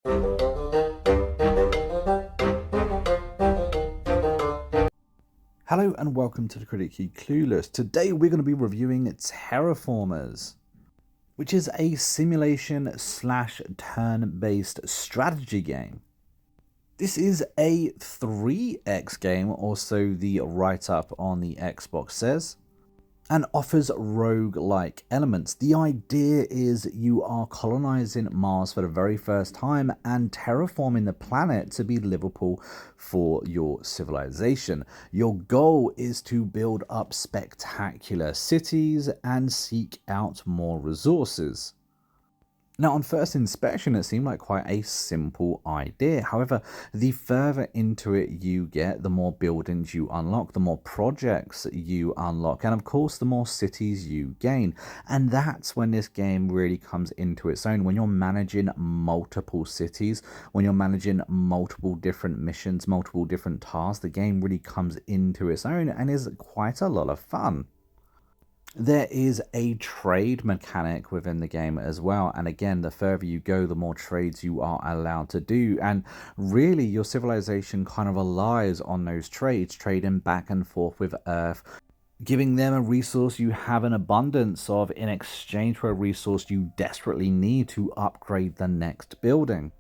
Hello and welcome to the Critically Clueless. Today we're going to be reviewing Terraformers, which is a simulation slash turn-based strategy game. This is a 3x game, or so the write-up on the Xbox says, and offers rogue-like elements. The idea is you are colonizing Mars for the very first time and terraforming the planet to be livable for your civilization. Your goal is to build up spectacular cities and seek out more resources. Now, on first inspection, it seemed like quite a simple idea. However, the further into it you get, the more buildings you unlock, the more projects you unlock, and of course, the more cities you gain. And that's when this game really comes into its own. When you're managing multiple cities, when you're managing multiple different missions, multiple different tasks, the game really comes into its own and is quite a lot of fun. There is a trade mechanic within the game as well, and again, the further you go, the more trades you are allowed to do, and really your civilization kind of relies on those trades, trading back and forth with Earth, giving them a resource you have an abundance of in exchange for a resource you desperately need to upgrade the next building.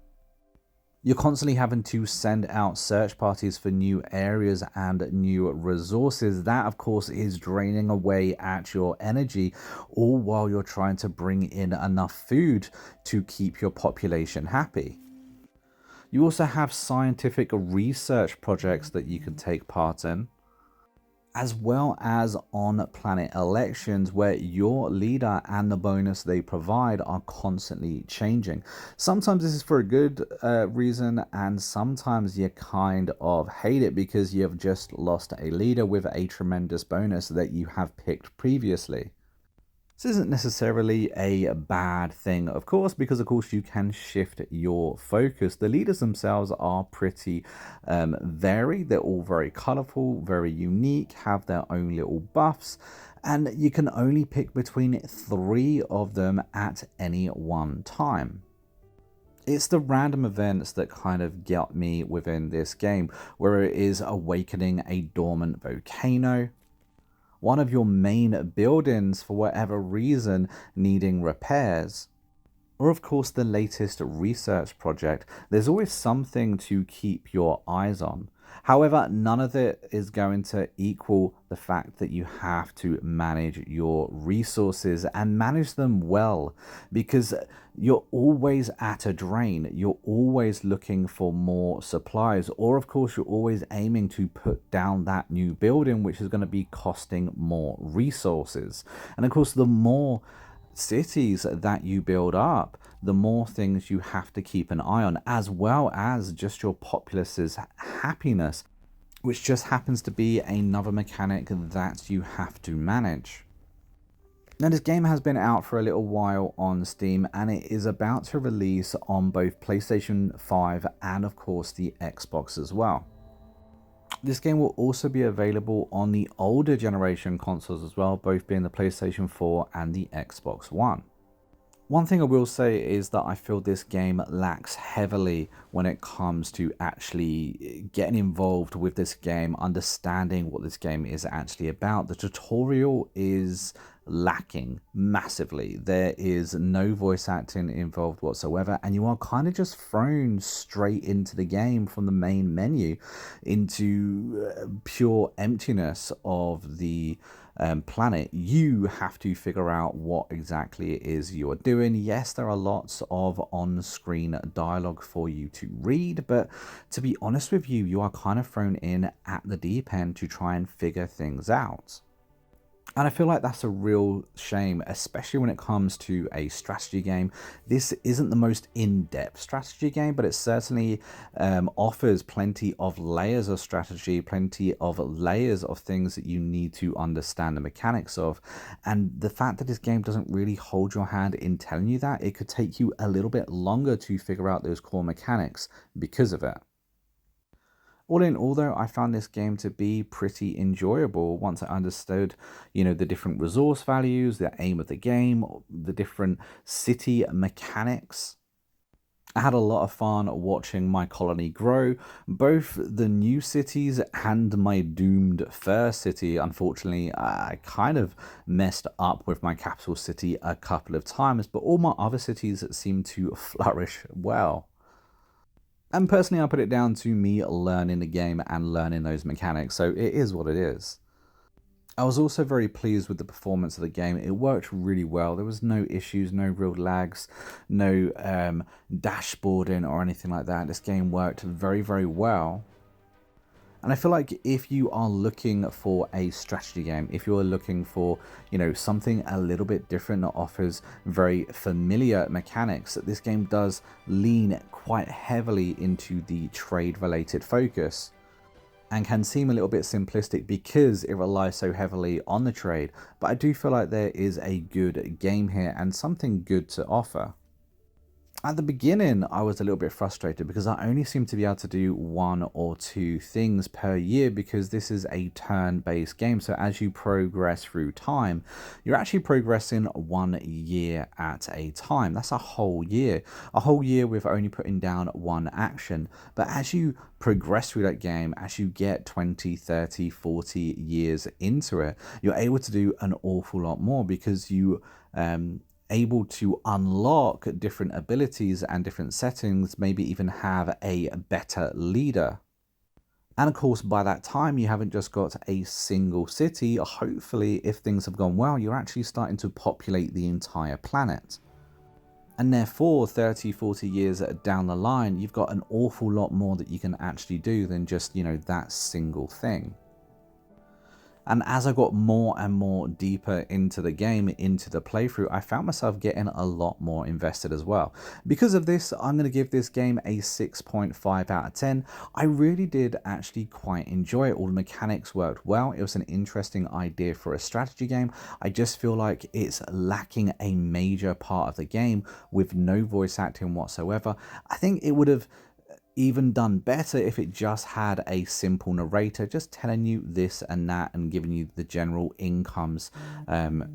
You're constantly having to send out search parties for new areas and new resources. That, of course, is draining away at your energy, all while you're trying to bring in enough food to keep your population happy. You also have scientific research projects that you can take part in, as well as on-planet elections where your leader and the bonus they provide are constantly changing. Sometimes this is for a good reason, and sometimes you kind of hate it because you've just lost a leader with a tremendous bonus that you have picked previously. This isn't necessarily a bad thing, of course, because of course you can shift your focus. The leaders themselves are pretty varied. They're all very colorful, very unique, have their own little buffs, and you can only pick between 3 of them at any one time. It's the random events that kind of get me within this game, where it is awakening a dormant volcano, one of your main buildings for whatever reason needing repairs, or of course the latest research project. There's always something to keep your eyes on. However, none of it is going to equal the fact that you have to manage your resources and manage them well, because you're always at a drain. You're always looking for more supplies, or of course you're always aiming to put down that new building, which is going to be costing more resources. And of course, the more cities that you build up, the more things you have to keep an eye on, as well as just your populace's happiness, which just happens to be another mechanic that you have to manage. Now, this game has been out for a little while on Steam, and it is about to release on both PlayStation 5 and of course the Xbox as well. This game will also be available on the older generation consoles as well, both being the PlayStation 4 and the Xbox One. One thing I will say is that I feel this game lacks heavily when it comes to actually getting involved with this game, understanding what this game is actually about. The tutorial is lacking massively. There is no voice acting involved whatsoever, and you are kind of just thrown straight into the game from the main menu into pure emptiness of the planet. You have to figure out what exactly it is you're doing. Yes, there are lots of on-screen dialogue for you to read, but to be honest with you, you are kind of thrown in at the deep end to try and figure things out. And I feel like that's a real shame, especially when it comes to a strategy game. This isn't the most in-depth strategy game, but it certainly offers plenty of layers of strategy, plenty of layers of things that you need to understand the mechanics of. And the fact that this game doesn't really hold your hand in telling you that, it could take you a little bit longer to figure out those core mechanics because of it. All in all, though, I found this game to be pretty enjoyable once I understood, the different resource values, the aim of the game, the different city mechanics. I had a lot of fun watching my colony grow, both the new cities and my doomed first city. Unfortunately, I kind of messed up with my capital city a couple of times, but all my other cities seem to flourish well. And personally, I put it down to me learning the game and learning those mechanics, so it is what it is. I was also very pleased with the performance of the game. It worked really well. There was no issues, no real lags, no dashboarding or anything like that. This game worked very, very well. And I feel like if you are looking for a strategy game, if you're looking for, something a little bit different that offers very familiar mechanics, this game does lean quite heavily into the trade-related focus and can seem a little bit simplistic because it relies so heavily on the trade. But I do feel like there is a good game here and something good to offer. At the beginning, I was a little bit frustrated because I only seem to be able to do one or two things per year because this is a turn-based game. So as you progress through time, you're actually progressing 1 year at a time. That's a whole year with only putting down one action. But as you progress through that game, as you get 20, 30, 40 years into it, you're able to do an awful lot more because you able to unlock different abilities and different settings, maybe even have a better leader. And of course, by that time, you haven't just got a single city. Hopefully, if things have gone well, you're actually starting to populate the entire planet. And therefore, 30, 40 years down the line, you've got an awful lot more that you can actually do than just, that single thing. And as I got more and more deeper into the game, into the playthrough, I found myself getting a lot more invested as well. Because of this, I'm going to give this game a 6.5 out of 10. I really did actually quite enjoy it. All the mechanics worked well. It was an interesting idea for a strategy game. I just feel like it's lacking a major part of the game with no voice acting whatsoever. I think it would have even done better if it just had a simple narrator just telling you this and that and giving you the general incomes that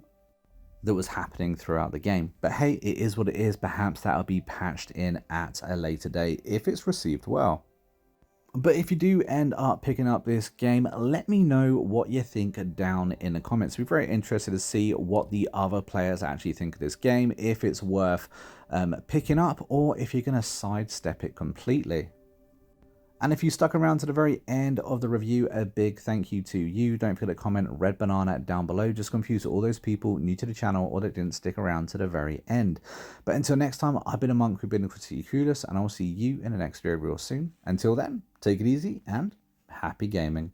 was happening throughout the game. But hey, it is what it is. Perhaps that'll be patched in at a later date if it's received well. But if you do end up picking up this game, let me know what you think down in the comments. We're very interested to see what the other players actually think of this game, if it's worth picking up, or if you're going to sidestep it completely. And if you stuck around to the very end of the review, a big thank you to you. Don't forget to comment red banana down below. Just confuse all those people new to the channel or that didn't stick around to the very end. But until next time, I've been a monk who's been critically clueless, and I will see you in the next video real soon. Until then, take it easy and happy gaming.